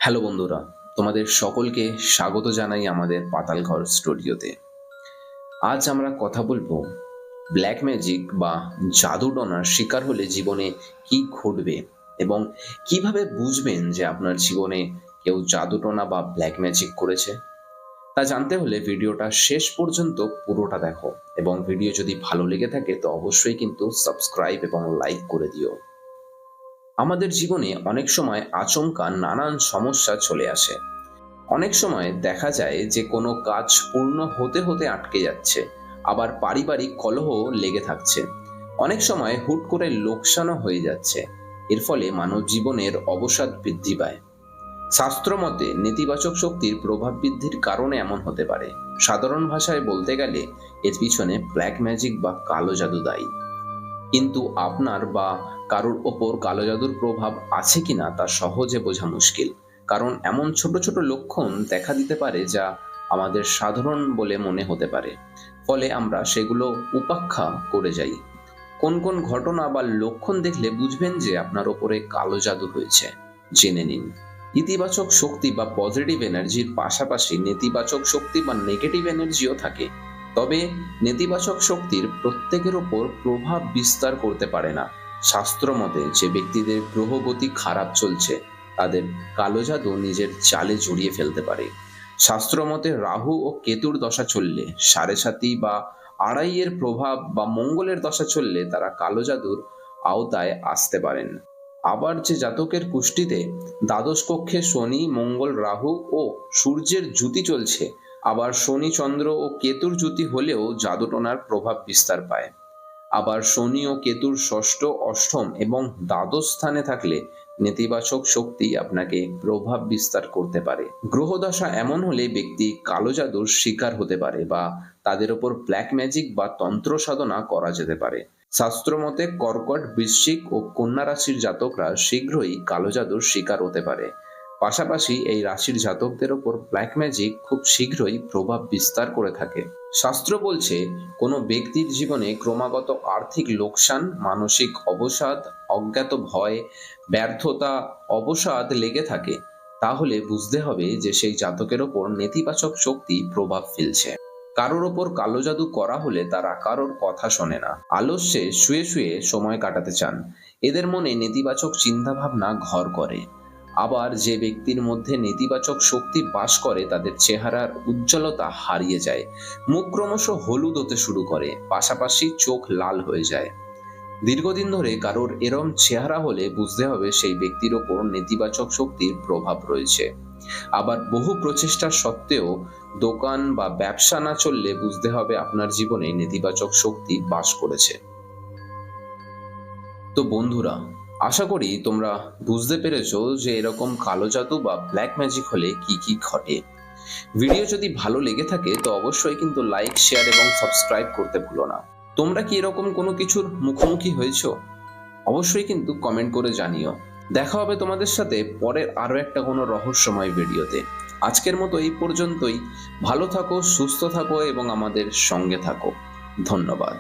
Hello বন্ধুরা, তোমাদের সকলকে স্বাগত জানাই আমাদের পাতালঘর স্টুডিওতে। আজ আমরা কথা বলবো ব্ল্যাক ম্যাজিক বা জাদুটনার শিকার হলে জীবনে কি ঘটবে এবং কিভাবে বুঝবেন যে আপনার জীবনে কেউ জাদুটনা বা ব্ল্যাক ম্যাজিক করেছে। তা জানতে হলে ভিডিওটা শেষ পর্যন্ত পুরোটা দেখো এবং ভিডিও যদি ভালো লেগে থাকে তো অবশ্যই কিন্তু সাবস্ক্রাইব এবং লাইক করে দিও। আমাদের জীবনে অনেক সময় আচমকা নানান সমস্যা চলে আসে। অনেক সময় দেখা যায় যে কোনো কাজ পূর্ণ হতে হতে আটকে যাচ্ছে, আবার পারিবারিক কলহ লেগে থাকছে। অনেক সময় হুট করে লোকসানও হয়ে যাচ্ছে। এর ফলে মানব জীবনের অবসাদ বৃদ্ধি পায়। শাস্ত্র মতে নেতিবাচক শক্তির প্রভাব বৃদ্ধির কারণে এমন হতে পারে। সাধারণ ভাষায় বলতে গেলে এর পিছনে ব্ল্যাক ম্যাজিক বা কালো জাদু দায়ী। কিন্তু আপনার বা কারোর ওপর কালো জাদুর প্রভাব আছে কিনা তা সহজে বোঝা মুশকিল। কারণ এমন ছোট ছোট লক্ষণ দেখা দিতে পারে যা আমাদের সাধারণ বলে মনে হতে পারে, ফলে আমরা সেগুলো উপেক্ষা করে যাই। কোন কোন ঘটনা বা লক্ষণ দেখলে বুঝবেন যে আপনার ওপরে কালো জাদু হয়েছে, জেনে নিন। ইতিবাচক শক্তি বা পজিটিভ এনার্জির পাশাপাশি নেতিবাচক শক্তি বা নেগেটিভ এনার্জিও থাকে। তবে নেতিবাচক শক্তির প্রত্যেকের ওপর প্রভাব বিস্তার করতে পারে না। শাস্ত্র মতে যে ব্যক্তিদের গ্রহগতি খারাপ চলছে তাদের কালো জাদু নিজের জালে জড়িয়ে ফেলতে পারে। শাস্ত্র মতে রাহু ও কেতুর দশা চললে, সাড়ে সাতি বা আড়াইয়ের প্রভাব বা মঙ্গলের দশা চললে তারা কালো জাদুর আওতায় আসতে পারেন। আবার যে জাতকের কুষ্টিতে দ্বাদশ কক্ষে শনি, মঙ্গল, রাহু ও সূর্যের যুতি চলছে, আবার শনি, চন্দ্র ও কেতুর যুতি হলেও জাদুটনার প্রভাব বিস্তার পায়। আবার শনি ও কেতুর ষষ্ঠ, অষ্টম এবং দ্বাদশ স্থানে থাকলে নেতিবাচক শক্তি আপনাকে প্রভাব বিস্তার করতে পারে। গ্রহদশা এমন হলে ব্যক্তি কালো জাদুর শিকার হতে পারে বা তাদের ওপর ব্ল্যাক ম্যাজিক বা তন্ত্র সাধনা করা যেতে পারে। শাস্ত্র মতে কর্কট, বৃশ্চিক ও কন্যা রাশির জাতকরা শীঘ্রই কালো জাদুর শিকার হতে পারে। পাশাপাশি এই রাশির জাতকদের ওপর ব্ল্যাক ম্যাজিক খুব শীঘ্রই প্রভাব বিস্তার করে থাকে। শাস্ত্র বলছে কোনো ব্যক্তির জীবনে ক্রমাগত আর্থিক লোকসান, মানসিক অবসাদ, অজ্ঞাত ভয়, ব্যর্থতা, অবসাদ লেগে থাকে, তাহলে বুঝতে হবে যে সেই জাতকের ওপর নেতিবাচক শক্তি প্রভাব ফেলছে। কারোর ওপর কালো জাদু করা হলে তারা কারোর কথা শোনে না, আলস্যে শুয়ে শুয়ে সময় কাটাতে চান। এদের মনে নেতিবাচক চিন্তা ভাবনা ঘর করে। আবার যে ব্যক্তির মধ্যে নেতিবাচক শক্তি বাস করে তাদের চেহারার উজ্জ্বলতা হারিয়ে যায়, মুখ ক্রমশ হলুদ হতে শুরু করে, পাশাপাশি চোখ লাল হয়ে যায়। দীর্ঘদিন ধরে কারোর এরম চেহারা হলে বুঝতে হবে সেই ব্যক্তির ওপর নেতিবাচক শক্তির প্রভাব রয়েছে। আবার বহু প্রচেষ্টা সত্ত্বেও দোকান বা ব্যবসা না চললে বুঝতে হবে আপনার জীবনে নেতিবাচক শক্তি বাস করেছে। তো বন্ধুরা, আশা করি তোমরা বুঝতে পেরেছো যে এরকম কালো জাদু বা ব্ল্যাক ম্যাজিক হলে কি কি ঘটে। ভিডিও যদি ভালো লেগে থাকে তো অবশ্যই কিন্তু লাইক, শেয়ার এবং সাবস্ক্রাইব করতে ভুলো না। তোমরা কি এরকম কোনো কিছুর মুখোমুখি হয়েছো? অবশ্যই কিন্তু কমেন্ট করে জানিও। দেখা হবে তোমাদের সাথে পরের আরো একটা কোনো রহস্যময় ভিডিওতে। আজকের মতো এই পর্যন্তই। ভালো থাকো, সুস্থ থাকো এবং আমাদের সঙ্গে থাকো। ধন্যবাদ।